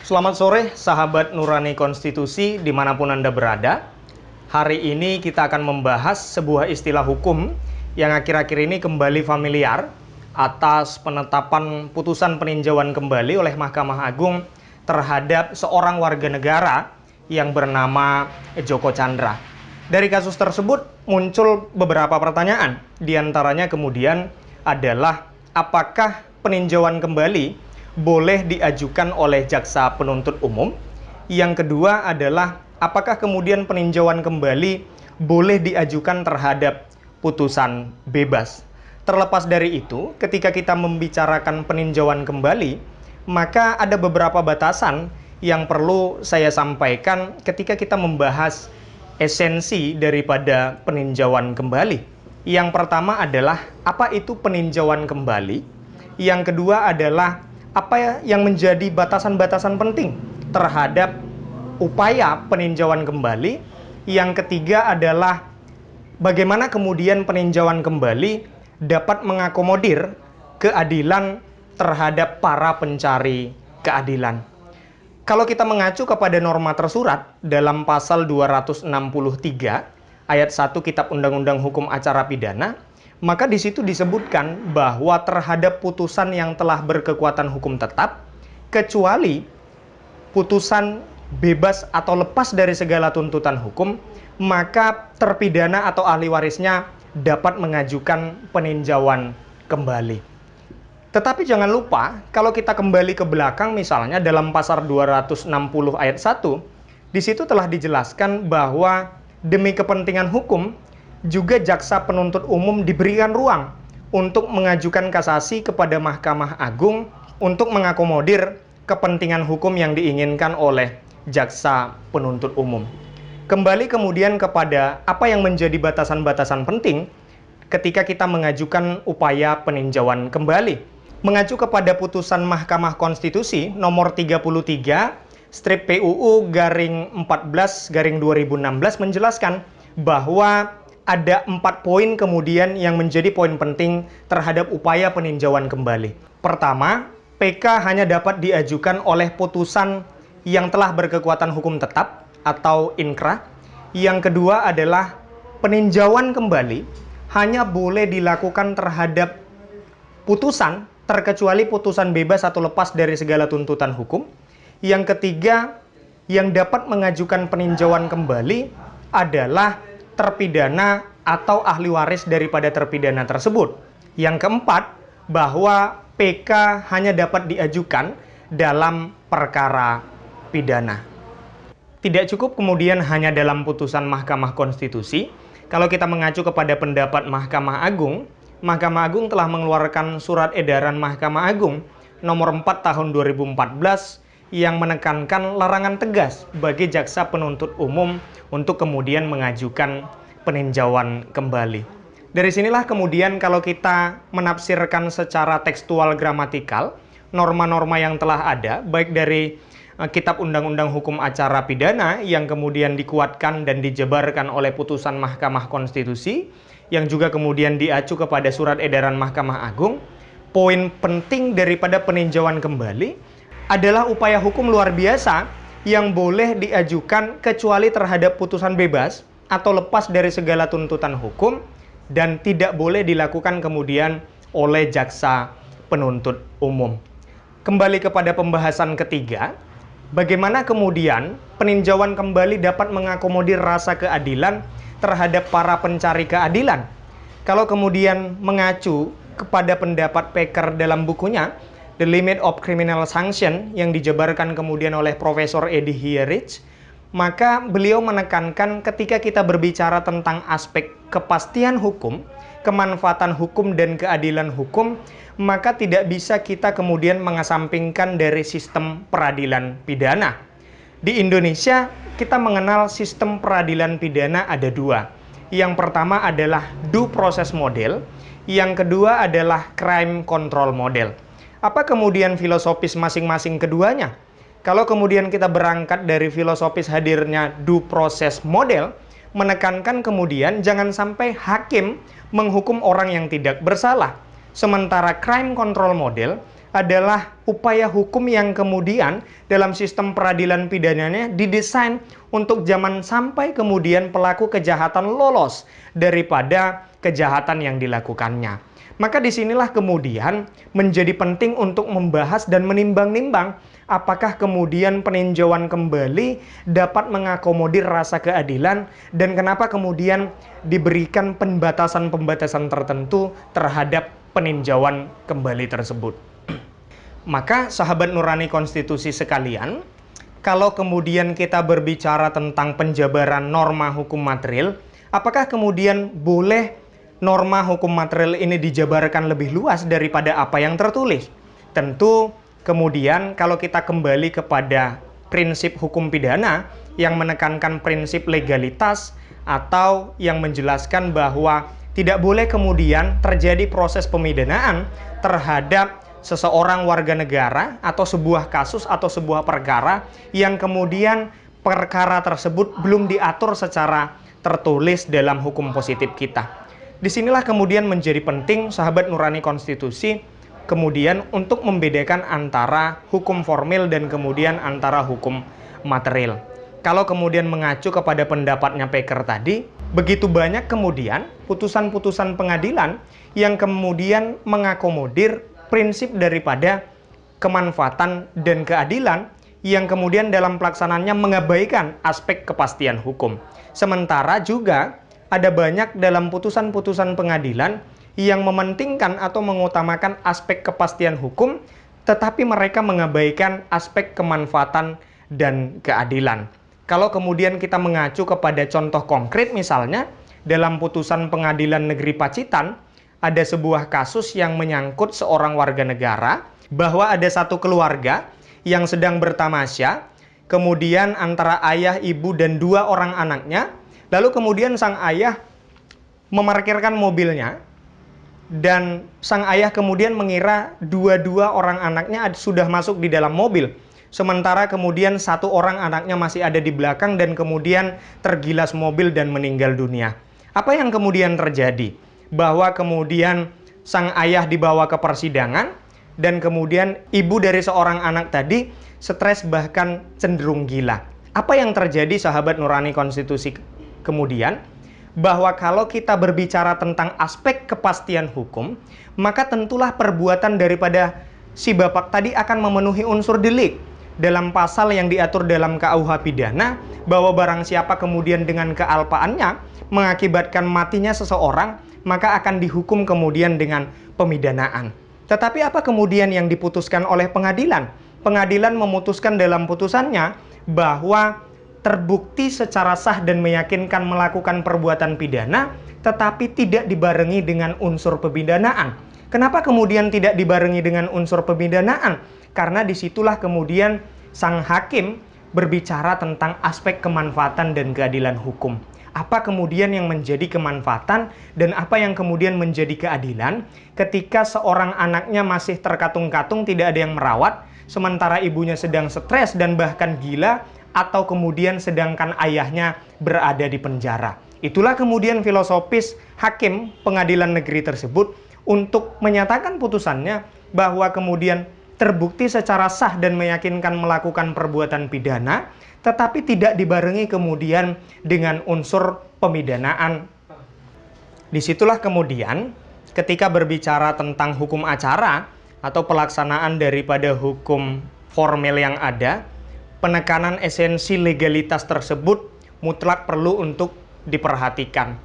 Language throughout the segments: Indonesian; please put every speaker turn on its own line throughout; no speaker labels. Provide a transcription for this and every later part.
Selamat sore, sahabat Nurani Konstitusi dimanapun Anda berada. Hari ini kita akan membahas sebuah istilah hukum yang akhir-akhir ini kembali familiar atas penetapan putusan peninjauan kembali oleh Mahkamah Agung terhadap seorang warga negara yang bernama Joko Chandra. Dari kasus tersebut muncul beberapa pertanyaan, di antaranya kemudian adalah apakah peninjauan kembali boleh diajukan oleh jaksa penuntut umum. Yang kedua adalah apakah kemudian peninjauan kembali boleh diajukan terhadap putusan bebas. Terlepas dari itu, ketika kita membicarakan peninjauan kembali, maka ada beberapa batasan yang perlu saya sampaikan ketika kita membahas esensi daripada peninjauan kembali. Yang pertama adalah apa itu peninjauan kembali. Yang kedua adalah apa yang menjadi batasan-batasan penting terhadap upaya peninjauan kembali. Yang ketiga adalah bagaimana kemudian peninjauan kembali dapat mengakomodir keadilan terhadap para pencari keadilan. Kalau kita mengacu kepada norma tersurat dalam pasal 263 ayat 1 Kitab Undang-Undang Hukum Acara Pidana, maka di situ disebutkan bahwa terhadap putusan yang telah berkekuatan hukum tetap, kecuali putusan bebas atau lepas dari segala tuntutan hukum, maka terpidana atau ahli warisnya dapat mengajukan peninjauan kembali. Tetapi jangan lupa, kalau kita kembali ke belakang misalnya dalam pasal 260 ayat 1, di situ telah dijelaskan bahwa demi kepentingan hukum, juga jaksa penuntut umum diberikan ruang untuk mengajukan kasasi kepada Mahkamah Agung untuk mengakomodir kepentingan hukum yang diinginkan oleh jaksa penuntut umum. Kembali kemudian kepada apa yang menjadi batasan-batasan penting ketika kita mengajukan upaya peninjauan kembali. Mengacu kepada putusan Mahkamah Konstitusi nomor 33 strip PUU garing 14 garing 2016 menjelaskan bahwa ada 4 poin kemudian yang menjadi poin penting terhadap upaya peninjauan kembali. Pertama, PK hanya dapat diajukan oleh putusan yang telah berkekuatan hukum tetap atau inkrah. Yang kedua adalah peninjauan kembali hanya boleh dilakukan terhadap putusan terkecuali putusan bebas atau lepas dari segala tuntutan hukum. Yang ketiga, yang dapat mengajukan peninjauan kembali adalah terpidana atau ahli waris daripada terpidana tersebut. Yang keempat, bahwa PK hanya dapat diajukan dalam perkara pidana. Tidak cukup kemudian hanya dalam putusan Mahkamah Konstitusi. Kalau kita mengacu kepada pendapat Mahkamah Agung telah mengeluarkan surat edaran Mahkamah Agung nomor 4 tahun 2014 yang menekankan larangan tegas bagi jaksa penuntut umum untuk kemudian mengajukan peninjauan kembali. Dari sinilah kemudian kalau kita menafsirkan secara tekstual gramatikal norma-norma yang telah ada, baik dari Kitab Undang-Undang Hukum Acara Pidana yang kemudian dikuatkan dan dijabarkan oleh putusan Mahkamah Konstitusi, yang juga kemudian diacu kepada surat edaran Mahkamah Agung, poin penting daripada peninjauan kembali adalah upaya hukum luar biasa yang boleh diajukan kecuali terhadap putusan bebas atau lepas dari segala tuntutan hukum dan tidak boleh dilakukan kemudian oleh jaksa penuntut umum. Kembali kepada pembahasan ketiga, bagaimana kemudian peninjauan kembali dapat mengakomodir rasa keadilan terhadap para pencari keadilan. Kalau kemudian mengacu kepada pendapat Pecker dalam bukunya The Limit of Criminal Sanction yang dijabarkan kemudian oleh Profesor Eddie Hierich, maka beliau menekankan ketika kita berbicara tentang aspek kepastian hukum, kemanfaatan hukum dan keadilan hukum, maka tidak bisa kita kemudian mengesampingkan dari sistem peradilan pidana. Di Indonesia, kita mengenal sistem peradilan pidana ada dua. Yang pertama adalah due process model, yang kedua adalah crime control model. Apa kemudian filosofis masing-masing keduanya? Kalau kemudian kita berangkat dari filosofis hadirnya due process model, menekankan kemudian jangan sampai hakim menghukum orang yang tidak bersalah. Sementara crime control model adalah upaya hukum yang kemudian dalam sistem peradilan pidananya didesain untuk jangan sampai kemudian pelaku kejahatan lolos daripada kejahatan yang dilakukannya. Maka disinilah kemudian menjadi penting untuk membahas dan menimbang-nimbang apakah kemudian peninjauan kembali dapat mengakomodir rasa keadilan dan kenapa kemudian diberikan pembatasan-pembatasan tertentu terhadap peninjauan kembali tersebut. Maka sahabat nurani konstitusi sekalian, kalau kemudian kita berbicara tentang penjabaran norma hukum material, apakah kemudian boleh norma hukum material ini dijabarkan lebih luas daripada apa yang tertulis? Tentu kemudian kalau kita kembali kepada prinsip hukum pidana yang menekankan prinsip legalitas atau yang menjelaskan bahwa tidak boleh kemudian terjadi proses pemidanaan terhadap seseorang warga negara atau sebuah kasus atau sebuah perkara yang kemudian perkara tersebut belum diatur secara tertulis dalam hukum positif kita. Disinilah kemudian menjadi penting sahabat nurani konstitusi kemudian untuk membedakan antara hukum formil dan kemudian antara hukum material. Kalau kemudian mengacu kepada pendapatnya Packer tadi, begitu banyak kemudian putusan-putusan pengadilan yang kemudian mengakomodir prinsip daripada kemanfaatan dan keadilan yang kemudian dalam pelaksanaannya mengabaikan aspek kepastian hukum. Sementara juga ada banyak dalam putusan-putusan pengadilan yang mementingkan atau mengutamakan aspek kepastian hukum, tetapi mereka mengabaikan aspek kemanfaatan dan keadilan. Kalau kemudian kita mengacu kepada contoh konkret misalnya, dalam putusan Pengadilan Negeri Pacitan, ada sebuah kasus yang menyangkut seorang warga negara, bahwa ada satu keluarga yang sedang bertamasya, kemudian antara ayah, ibu, dan 2 orang anaknya, lalu kemudian sang ayah memarkirkan mobilnya, dan sang ayah kemudian mengira 2 orang anaknya sudah masuk di dalam mobil. Sementara kemudian 1 orang anaknya masih ada di belakang dan kemudian tergilas mobil dan meninggal dunia. Apa yang kemudian terjadi? Bahwa kemudian sang ayah dibawa ke persidangan dan kemudian ibu dari seorang anak tadi stres bahkan cenderung gila. Apa yang terjadi sahabat nurani konstitusi kemudian? Bahwa kalau kita berbicara tentang aspek kepastian hukum, maka tentulah perbuatan daripada si bapak tadi akan memenuhi unsur delik. Dalam pasal yang diatur dalam KUH pidana, bahwa barang siapa kemudian dengan kealpaannya mengakibatkan matinya seseorang, maka akan dihukum kemudian dengan pemidanaan. Tetapi apa kemudian yang diputuskan oleh pengadilan? Pengadilan memutuskan dalam putusannya bahwa terbukti secara sah dan meyakinkan melakukan perbuatan pidana, tetapi tidak dibarengi dengan unsur pemidanaan. Kenapa kemudian tidak dibarengi dengan unsur pemidanaan? Karena disitulah kemudian sang hakim berbicara tentang aspek kemanfaatan dan keadilan hukum. Apa kemudian yang menjadi kemanfaatan dan apa yang kemudian menjadi keadilan ketika seorang anaknya masih terkatung-katung tidak ada yang merawat, sementara ibunya sedang stres dan bahkan gila, atau kemudian sedangkan ayahnya berada di penjara. Itulah kemudian filosofis hakim pengadilan negeri tersebut untuk menyatakan putusannya bahwa kemudian terbukti secara sah dan meyakinkan melakukan perbuatan pidana, tetapi tidak dibarengi kemudian dengan unsur pemidanaan. Disitulah kemudian ketika berbicara tentang hukum acara atau pelaksanaan daripada hukum formil yang ada, penekanan esensi legalitas tersebut mutlak perlu untuk diperhatikan.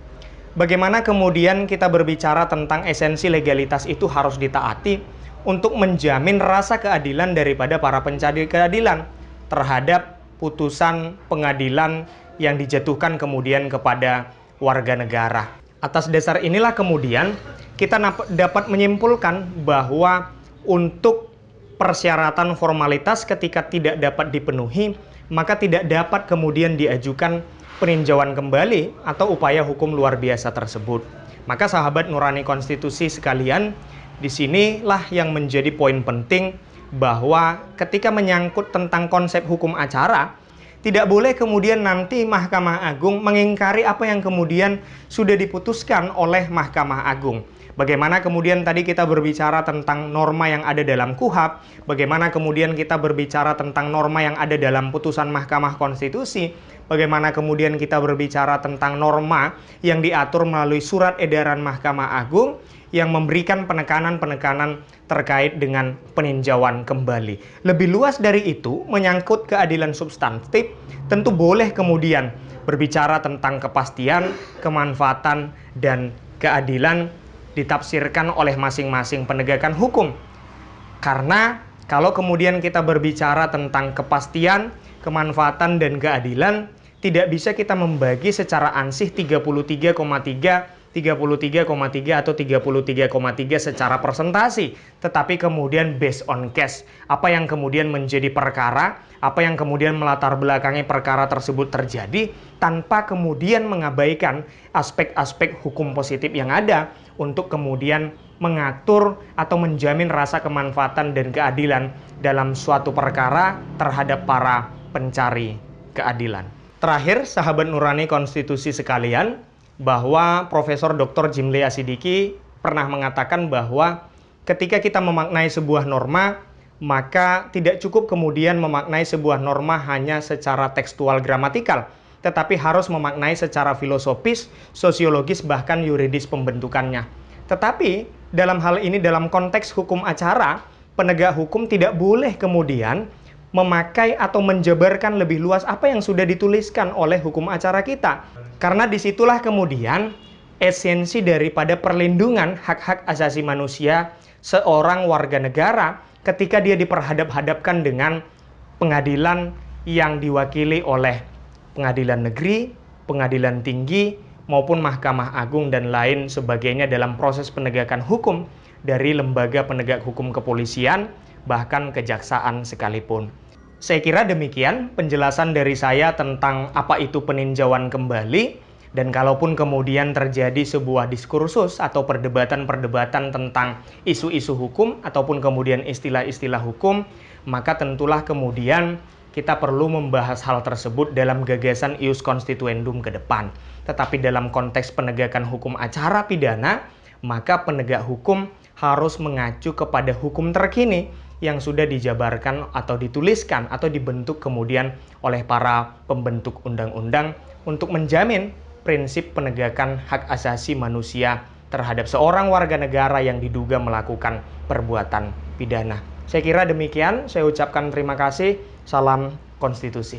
Bagaimana kemudian kita berbicara tentang esensi legalitas itu harus ditaati untuk menjamin rasa keadilan daripada para pencari keadilan terhadap putusan pengadilan yang dijatuhkan kemudian kepada warga negara. Atas dasar inilah kemudian kita dapat menyimpulkan bahwa untuk persyaratan formalitas ketika tidak dapat dipenuhi, maka tidak dapat kemudian diajukan peninjauan kembali atau upaya hukum luar biasa tersebut. Maka sahabat nurani konstitusi sekalian, disinilah yang menjadi poin penting bahwa ketika menyangkut tentang konsep hukum acara, tidak boleh kemudian nanti Mahkamah Agung mengingkari apa yang kemudian sudah diputuskan oleh Mahkamah Agung. Bagaimana kemudian tadi kita berbicara tentang norma yang ada dalam KUHP, bagaimana kemudian kita berbicara tentang norma yang ada dalam putusan Mahkamah Konstitusi, bagaimana kemudian kita berbicara tentang norma yang diatur melalui surat edaran Mahkamah Agung yang memberikan penekanan-penekanan terkait dengan peninjauan kembali. Lebih luas dari itu, menyangkut keadilan substantif, tentu boleh kemudian berbicara tentang kepastian, kemanfaatan, dan keadilan ditafsirkan oleh masing-masing penegakan hukum. Karena kalau kemudian kita berbicara tentang kepastian, kemanfaatan, dan keadilan, tidak bisa kita membagi secara ansih 33,3, 33,3 atau 33,3 secara presentasi, tetapi kemudian based on case, apa yang kemudian menjadi perkara, apa yang kemudian melatar belakangi perkara tersebut terjadi, tanpa kemudian mengabaikan aspek-aspek hukum positif yang ada untuk kemudian mengatur atau menjamin rasa kemanfaatan dan keadilan dalam suatu perkara terhadap para pencari keadilan. Terakhir, sahabat nurani konstitusi sekalian, bahwa Profesor Dr. Jimli Asidiki pernah mengatakan bahwa ketika kita memaknai sebuah norma, maka tidak cukup kemudian memaknai sebuah norma hanya secara tekstual gramatikal, tetapi harus memaknai secara filosofis, sosiologis, bahkan yuridis pembentukannya. Tetapi dalam hal ini, dalam konteks hukum acara, penegak hukum tidak boleh kemudian memakai atau menjabarkan lebih luas apa yang sudah dituliskan oleh hukum acara kita. Karena disitulah kemudian esensi daripada perlindungan hak-hak asasi manusia seorang warga negara ketika dia diperhadap-hadapkan dengan pengadilan yang diwakili oleh pengadilan negeri, pengadilan tinggi, maupun Mahkamah Agung dan lain sebagainya dalam proses penegakan hukum dari lembaga penegak hukum kepolisian, bahkan kejaksaan sekalipun. Saya kira demikian penjelasan dari saya tentang apa itu peninjauan kembali, dan kalaupun kemudian terjadi sebuah diskursus atau perdebatan-perdebatan tentang isu-isu hukum ataupun kemudian istilah-istilah hukum, maka tentulah kemudian kita perlu membahas hal tersebut dalam gagasan ius constituendum ke depan. Tetapi dalam konteks penegakan hukum acara pidana, maka penegak hukum harus mengacu kepada hukum terkini yang sudah dijabarkan atau dituliskan atau dibentuk kemudian oleh para pembentuk undang-undang untuk menjamin prinsip penegakan hak asasi manusia terhadap seorang warga negara yang diduga melakukan perbuatan pidana. Saya kira demikian, saya ucapkan terima kasih. Salam konstitusi.